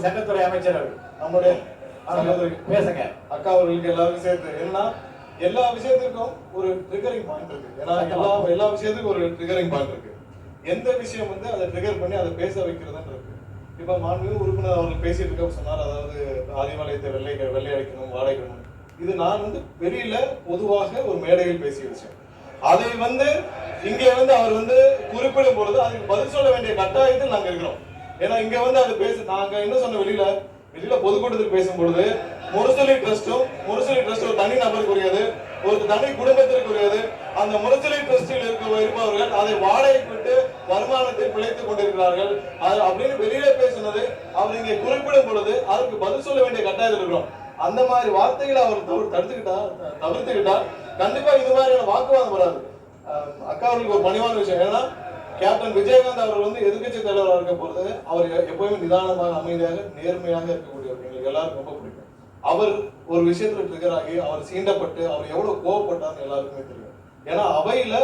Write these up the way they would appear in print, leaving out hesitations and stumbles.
சட்டத்துறை அமைச்சர் நம்முடைய பேசுங்க. அக்கா அவர்களுக்கு எல்லாருக்கும் சேர்த்து என்னன்னா எல்லா விஷயத்துக்கும் ஒரு ட்ரிகரிங் பாயிண்ட் இருக்கு. ஏன்னா எல்லா விஷயத்துக்கும் ஒரு ட்ரிகரிங் பாயிண்ட் இருக்கு. எந்த விஷயம் வந்து அதை ட்ரிகர் பண்ணி அதை பேச வைக்கிறதுன்னு இருக்கு. இப்ப மாண்புமிகு உறுப்பினர் அவர்கள் பேசிட்டு இருக்க சொன்னார், அதாவது ஆதிவாலயத்தை வெள்ளை அடிக்கணும், வாழைக்கணும். இது நான் வந்து வெளியில பொதுவாக ஒரு மேடையில் பேசிய விஷயம். அதை வந்து இங்க வந்து அவர் வந்து குறிப்பிடும் பொழுது அதுக்கு பதில் சொல்ல வேண்டிய கட்டாயத்தில் நாங்க இருக்கிறோம். ஏன்னா இங்க வந்து அது நாங்க என்ன சொன்ன வெளியில பொதுக்கூட்டத்தில் பேசும் பொழுது முரசொலி ட்ரஸ்ட் ஒரு தனி நபருக்குரியது, ஒரு தனி குடும்பத்திற்குரியது. அந்த முரசொலி ட்ரஸ்டில் இருப்பவர்கள் அதை வாடகைக்கு விட்டு வருமானத்தை பிழைத்துக் கொண்டிருக்கிறார்கள் அப்படின்னு வெளியில பேசினது அவர் இங்கே குறிப்பிடும் பொழுது அதுக்கு பதில் சொல்ல வேண்டிய கட்டாயத்தில் இருக்கிறோம். அந்த மாதிரி வார்த்தைகளை அவர் தவிர்த்துக்கிட்டா கண்டிப்பா இது மாதிரியான வாக்குவாதம் வராது. அக்கா அவர்களுக்கு ஒரு பணிவான விஷயம், ஏன்னா கேப்டன் விஜயகாந்த் அவர்கள் வந்து எதிர்கட்சி தலைவராக இருக்க பொழுது அவர் எப்பவுமே நிதானமாக, அமைதியாக, நேர்மையாக இருக்கக்கூடியவர். எங்களுக்கு எல்லாருக்கும் ரொம்ப பிடிக்கும். அவர் ஒரு விஷயத்துல ட்ரிகர் ஆகி அவர் சீண்டப்பட்டு அவர் எவ்வளவு கோவப்பட்டார்னு எல்லாருக்குமே தெரியும். ஏன்னா அவையில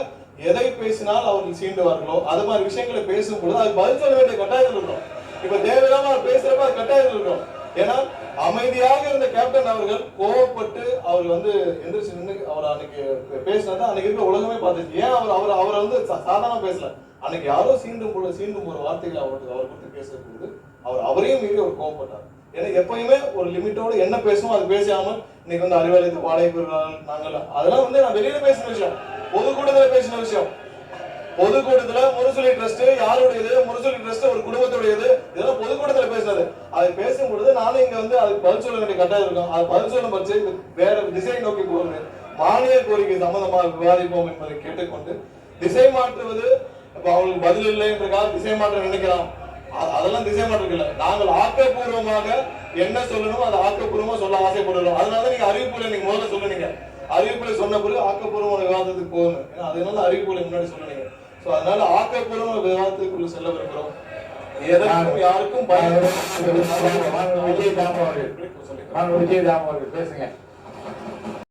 எதை பேசினால் அவர்கள் சீண்டுவார்களோ அது மாதிரி விஷயங்களை பேசும் பொழுது அது பதில் சொல்ல வேண்டிய கட்டாயத்தில் இருக்கும். இப்ப தேவையில்லாம அவர் பேசுறப்ப அது கட்டாயத்தில் இருக்கும். ஏன்னா அமைதியாக இருந்த கேப்டன் அவர்கள் கோவப்பட்டு அவர் வந்து எந்திரிச்சு நின்று அவர் அன்னைக்கு பேசினது அன்னைக்கு இருக்க உலகமே பார்த்துச்சு. ஏன் அவர் வந்து சாதாரண பேசல, அன்னைக்கு யாரோ சீண்டும் ஒரு வார்த்தைகளை அவர் குறித்து பேசுறது அவர் அவரையும் மீறி அவர் கோவப்பட்டார். ஏன்னா எப்பயுமே ஒரு லிமிட்டோட என்ன பேசுவோம் அது பேசாமல் இன்னைக்கு வந்து அறிவாலயத்தை வாடகை பெறுகிறார்கள் நாங்கள் அதெல்லாம் வந்து நான் வெளியில பேசின விஷயம், பொதுக்கூட்டத்தில் பேசின விஷயம். பொதுக்கூட்டத்துல முரசொலி ட்ரஸ்ட் யாருடையது, முரசொலி ட்ரஸ்ட் ஒரு குடும்பத்துடையது, இதெல்லாம் பொதுக்கூட்டத்துல பேசுறது. அதை பேசும் பொழுது நானும் இங்க வந்து அதுக்கு பதில் சொல்ல வேண்டிய கட்டாயம் இருக்கும். அது பதில் சொல்லும் பட்ச வேற திசை நோக்கி போகிறது. மானிய கோரிக்கை சம்பந்தமாக விவாதிப்போம் என்பதை கேட்டுக்கொண்டு திசை மாற்றுவது இப்ப அவங்களுக்கு பதில் இல்லை என்றால் திசை மாற்ற நினைக்கலாம். அதெல்லாம் திசை மாற்றம் இல்லை. நாங்கள் ஆக்கப்பூர்வமாக என்ன சொல்லணும் அதை ஆக்கப்பூர்வமா சொல்ல ஆசைப்படுறோம். அதனால நீங்க அறிவிப்புல நீங்க முதல்ல சொல்லுனீங்க, அறிவிப்புல சொன்ன பிறகு ஆக்கப்பூர்வமான விவாதத்துக்கு போகணும். ஏன்னா அதனால அறிவிப்புல முன்னாடி சொல்லுனீங்க. சோ அதனால ஆக்கப்பூர்வ விவாதத்துக்குள்ள செல்ல விரும்புகிறோம். எதற்கும் யாருக்கும் விஜயதாம் அவர்கள் பேசுங்க.